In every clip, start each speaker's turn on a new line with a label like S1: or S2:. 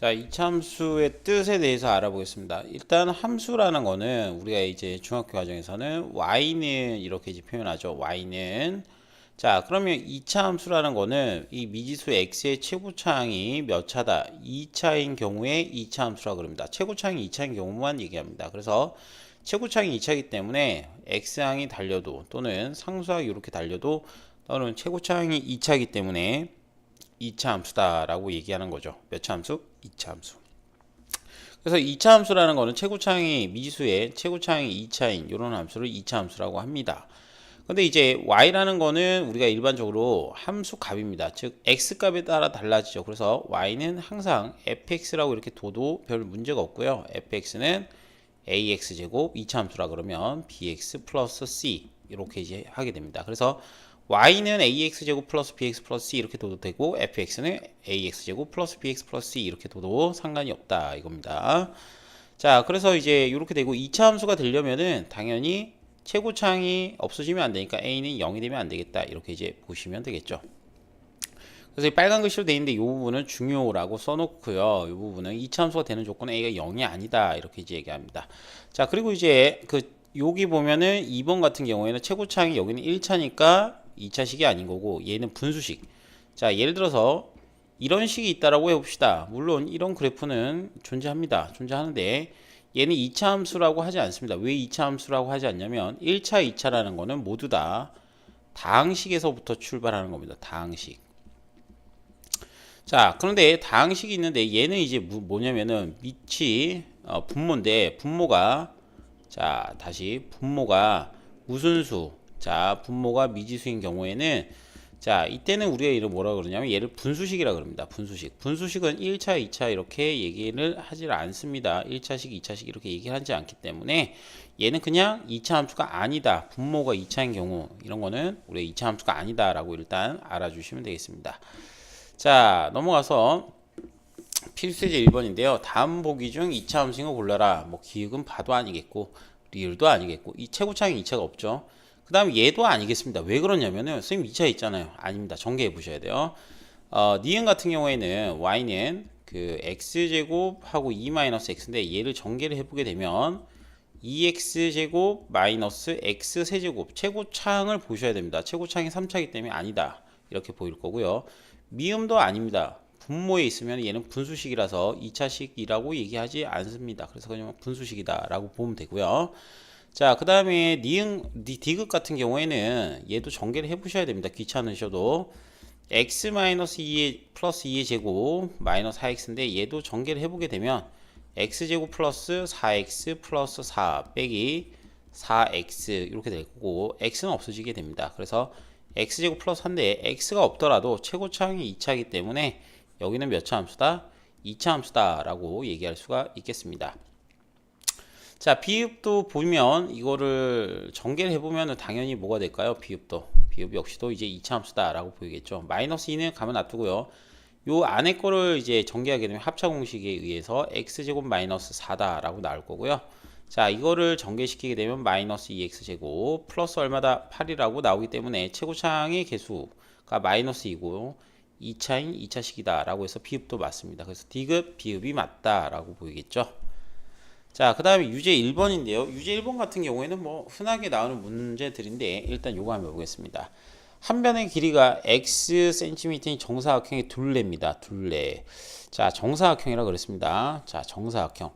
S1: 자, 이차함수의 뜻에 대해서 알아보겠습니다. 일단 함수라는 거는 우리가 이제 중학교 과정에서는 y는 이렇게 이제 표현하죠. y는 자, 그러면 이차함수라는 거는 이 미지수 x의 최고차항이 몇 차다? 2차인 경우에 이차함수라고 그럽니다. 최고차항이 2차인 경우만 얘기합니다. 그래서 최고차항이 2차이기 때문에 x항이 달려도 또는 상수항이 이렇게 달려도 또는 최고차항이 2차이기 때문에 2차 함수다라고 얘기하는 거죠. 몇 차 함수? 2차 함수. 그래서 2차 함수라는 거는 최고차항이 미지수의 최고차항이 2차인 이런 함수를 2차 함수라고 합니다. 근데 이제 y라는 거는 우리가 일반적으로 함수 값입니다. 즉 x 값에 따라 달라지죠. 그래서 y는 항상 fx라고 이렇게 둬도 별 문제가 없고요. fx는 ax 제곱 2차 함수라 그러면 bx 플러스 c 이렇게 이제 하게 됩니다. 그래서 y는 ax제곱 플러스 bx 플러스 c 이렇게 둬도 되고 fx는 ax제곱 플러스 bx 플러스 c 이렇게 둬도 상관이 없다 이겁니다. 자, 그래서 이제 이렇게 되고 2차 함수가 되려면은 당연히 최고차항이 없어지면 안 되니까 a는 0이 되면 안 되겠다 이렇게 이제 보시면 되겠죠. 그래서 이 빨간 글씨로 되어 있는데 이 부분은 중요라고 써놓고요. 이 부분은 2차 함수가 되는 조건은 a가 0이 아니다 이렇게 이제 얘기합니다. 자, 그리고 이제 여기 보면은 2번 같은 경우에는 최고차항이 여기는 1차니까 2차식이 아닌 거고 얘는 분수식. 자, 예를 들어서 이런 식이 있다라고 해봅시다. 물론 이런 그래프는 존재합니다. 존재하는데 얘는 2차 함수라고 하지 않습니다. 왜 2차 함수라고 하지 않냐면 1차, 2차라는 거는 모두 다 다항식에서부터 출발하는 겁니다. 다항식. 자, 그런데 다항식이 있는데 얘는 이제 뭐냐면은 밑이 분모인데 분모가 자, 다시 분모가 무슨 수? 자, 분모가 미지수인 경우에는 자, 이때는 우리가 이를 뭐라 그러냐면 얘를 분수식이라 그럽니다. 분수식. 분수식은 1차, 2차 이렇게 얘기를 하질 않습니다. 1차식, 2차식 이렇게 얘기를 하지 않기 때문에 얘는 그냥 2차 함수가 아니다. 분모가 2차인 경우 이런 거는 우리가 2차 함수가 아니다라고 일단 알아주시면 되겠습니다. 자, 넘어가서 필수제 1번인데요. 다음 보기 중 2차 함수인 거 골라라. 뭐 기억은 봐도 아니겠고 리을도 아니겠고 이 최고차항이 2차가 없죠. 그 다음에 얘도 아니겠습니다. 왜 그러냐면은 선생님 2차 있잖아요. 아닙니다. 전개해 보셔야 돼요. 니은 같은 경우에는 y는 그 x제곱하고 2-x인데 얘를 전개를 해보게 되면 2x제곱 마이너스 x세제곱 최고차항을 보셔야 됩니다. 최고차항이 3차이기 때문에 아니다. 이렇게 보일 거고요. 미음도 아닙니다. 분모에 있으면 얘는 분수식이라서 2차식이라고 얘기하지 않습니다. 그래서 그냥 분수식이다 라고 보면 되고요. 자, 그 다음에 디귿 같은 경우에는 얘도 전개를 해보셔야 됩니다. 귀찮으셔도 x-2의 플러스 2의 제곱 마이너스 4x인데 얘도 전개를 해보게 되면 x제곱 플러스 4x 플러스 4 빼기 4x 이렇게 될 거고 x는 없어지게 됩니다. 그래서 x제곱 플러스 4인데 x가 없더라도 최고차항이 2차이기 때문에 여기는 몇 차 함수다? 2차 함수다 라고 얘기할 수가 있겠습니다. 자, 비읍도 보면 이거를 전개를 해보면 당연히 뭐가 될까요? 비읍 역시도 이제 2차 함수다 라고 보이겠죠. 마이너스 2는 가만 놔두고요. 요 안에 거를 이제 전개하게 되면 합차 공식에 의해서 x제곱 마이너스 4다 라고 나올 거고요. 자, 이거를 전개시키게 되면 마이너스 2x제곱 플러스 얼마다 8이라고 나오기 때문에 최고차항의 개수가 마이너스 2고 2차인 2차식이다 라고 해서 비읍도 맞습니다. 그래서 디귿, 비읍이 맞다 라고 보이겠죠. 자, 그 다음에 유제 1번인데요. 유제 1번 같은 경우에는 뭐 흔하게 나오는 문제들인데 일단 요거 한번 해보겠습니다. 한 변의 길이가 x cm인 정사각형의 둘레입니다. 둘레. 자, 정사각형이라 그랬습니다. 자, 정사각형.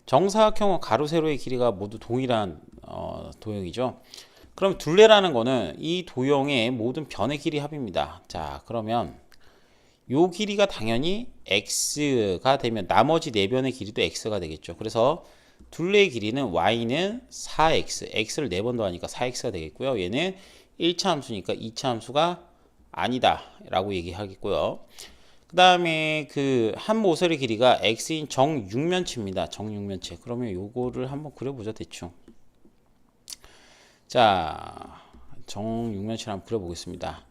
S1: 정사각형은 가로 세로의 길이가 모두 동일한 도형이죠. 그럼 둘레라는 거는 이 도형의 모든 변의 길이 합입니다. 자, 그러면 요 길이가 당연히 x가 되면 나머지 네 변의 길이도 x가 되겠죠. 그래서 둘레의 길이는 y는 4x, x를 4번 더하니까 4x가 되겠고요. 얘는 1차 함수니까 2차 함수가 아니다 라고 얘기하겠고요. 그 다음에 그 한 모서리 길이가 x인 정육면체입니다. 정육면체. 그러면 요거를 한번 그려보죠. 대충. 자, 정육면체를 한번 그려보겠습니다.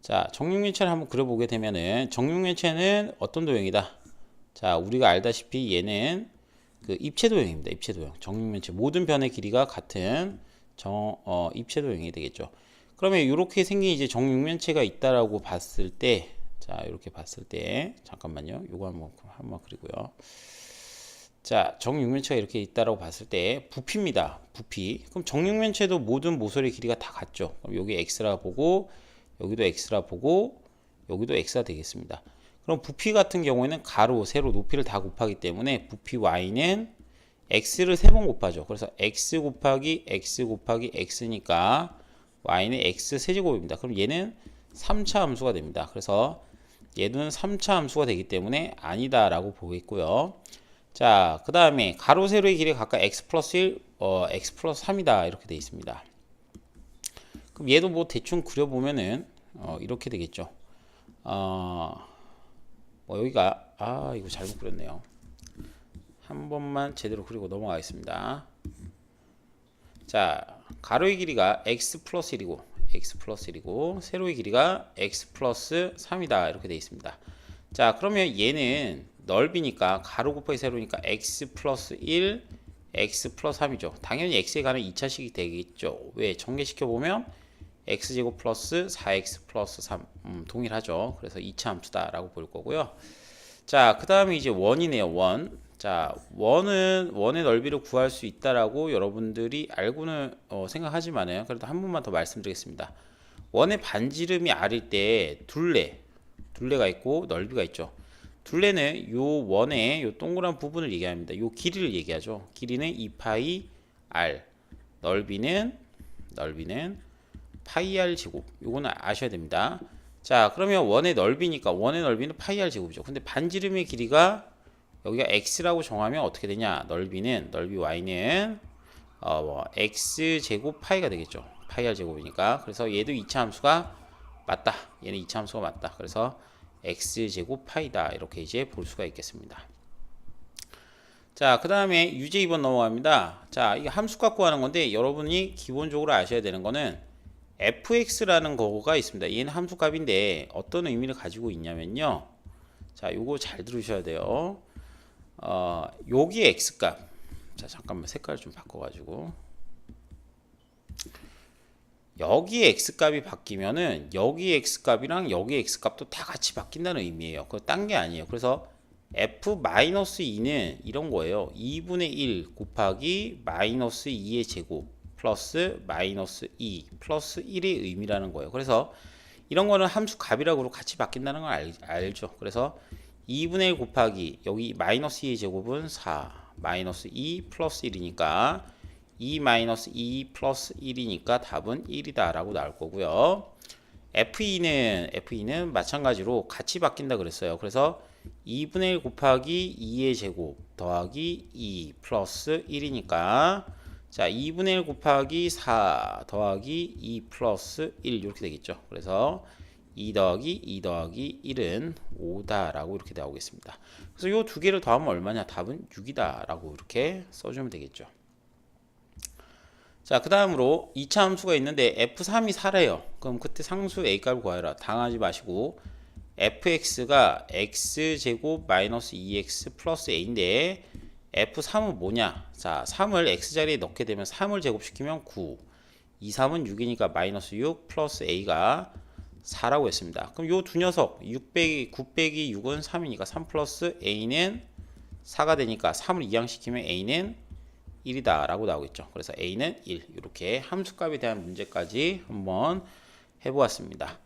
S1: 자, 정육면체를 한번 그려보게 되면은 정육면체는 어떤 도형이다? 자, 우리가 알다시피 얘는 그 입체도형입니다. 입체도형. 정육면체 모든 변의 길이가 같은 입체도형이 되겠죠. 그러면 이렇게 생긴 이제 정육면체가 있다라고 봤을 때 자, 이렇게 봤을 때 잠깐만요. 요거 한번 그리고요. 자, 정육면체가 이렇게 있다라고 봤을 때 부피입니다. 부피. 그럼 정육면체도 모든 모서리 길이가 다 같죠. 그럼 여기 x라 보고 여기도 x라 보고 여기도 x가 되겠습니다. 그럼 부피 같은 경우에는 가로, 세로, 높이를 다 곱하기 때문에 부피 y는 x를 3번 곱하죠. 그래서 x 곱하기 x 곱하기 x니까 y는 x 세제곱입니다. 그럼 얘는 3차 함수가 됩니다. 그래서 얘는 3차 함수가 되기 때문에 아니다 라고 보겠고요. 자, 그 다음에 가로, 세로의 길이 각각 x 플러스 1, x 플러스 3이다 이렇게 되어 있습니다. 그럼 얘도 뭐 대충 그려보면은 이렇게 되겠죠. 여기가 이거 잘못 그렸네요. 한 번만 제대로 그리고 넘어가겠습니다. 자, 가로의 길이가 x 플러스 1이고 세로의 길이가 x 플러스 3이다 이렇게 되어 있습니다. 자, 그러면 얘는 넓이니까 가로 곱하기 세로니까 x 플러스 1 x 플러스 3이죠. 당연히 x에 관한 2차식이 되겠죠. 왜? 전개시켜보면 x제곱 플러스 4x 플러스 3 동일하죠. 그래서 2차 함수다 라고 볼 거고요. 자, 그 다음에 이제 원이네요. 원. 자, 원의 넓이를 구할 수 있다라고 여러분들이 알고는 생각하지만은 그래도 한 번만 더 말씀드리겠습니다. 원의 반지름이 r일 때 둘레가 있고 넓이가 있죠. 둘레는 요 원의 요 동그란 부분을 얘기합니다. 요 길이를 얘기하죠. 길이는 2파이 r, 넓이는 파이 r 제곱. 요거는 아셔야 됩니다. 자, 그러면 원의 넓이니까 원의 넓이는 파이 r 제곱이죠. 근데 반지름의 길이가 여기가 x라고 정하면 어떻게 되냐? 넓이 y는 x 제곱 파이가 되겠죠. 파이 r 제곱이니까. 그래서 얘도 2차 함수가 맞다. 얘는 2차 함수가 맞다. 그래서 x 제곱 파이다. 이렇게 이제 볼 수가 있겠습니다. 자, 그 다음에 유제 2번 넘어갑니다. 자, 이게 함수 갖고 하는 건데 여러분이 기본적으로 아셔야 되는 거는 fx라는 거가 있습니다. 얘는 함수 값인데 어떤 의미를 가지고 있냐면요. 자, 요거 잘 들으셔야 돼요. 여기 x값. 자, 잠깐만 색깔을 좀 바꿔가지고. 여기 x값이 바뀌면은 여기 x값이랑 여기 x값도 다 같이 바뀐다는 의미예요. 그거 딴 게 아니에요. 그래서 f-2는 이런 거예요. 2분의 1 곱하기 마이너스 2의 제곱 플러스 마이너스 2 플러스 1의 의미라는 거예요. 그래서 이런 거는 함수 값이라고 같이 바뀐다는 걸 알죠. 그래서 2분의 1 곱하기 여기 마이너스 2의 제곱은 4 마이너스 2 플러스 1이니까 2 마이너스 2 플러스 1이니까 답은 1이다 라고 나올 거고요. F2는 마찬가지로 같이 바뀐다 그랬어요. 그래서 2분의 1 곱하기 2의 제곱 더하기 2 플러스 1이니까 자 2분의 1 곱하기 4 더하기 2 플러스 1 이렇게 되겠죠. 그래서 2 더하기 2 더하기 1은 5다 라고 이렇게 나오겠습니다. 그래서 이 두 개를 더하면 얼마냐? 답은 6이다 라고 이렇게 써주면 되겠죠. 자, 그 다음으로 2차 함수가 있는데 f3이 4래요. 그럼 그때 상수 a값을 구하라. 당하지 마시고 fx가 x제곱 마이너스 2x 플러스 a인데 f3은 뭐냐? 자, 3을 x자리에 넣게 되면 3을 제곱시키면 9 2, 3은 6이니까 마이너스 6 플러스 a가 4라고 했습니다. 그럼 요 두 녀석 9 빼기 6은 3이니까 3 플러스 a는 4가 되니까 3을 이항시키면 a는 1이다 라고 나오겠죠. 그래서 a는 1 이렇게 함수값에 대한 문제까지 한번 해보았습니다.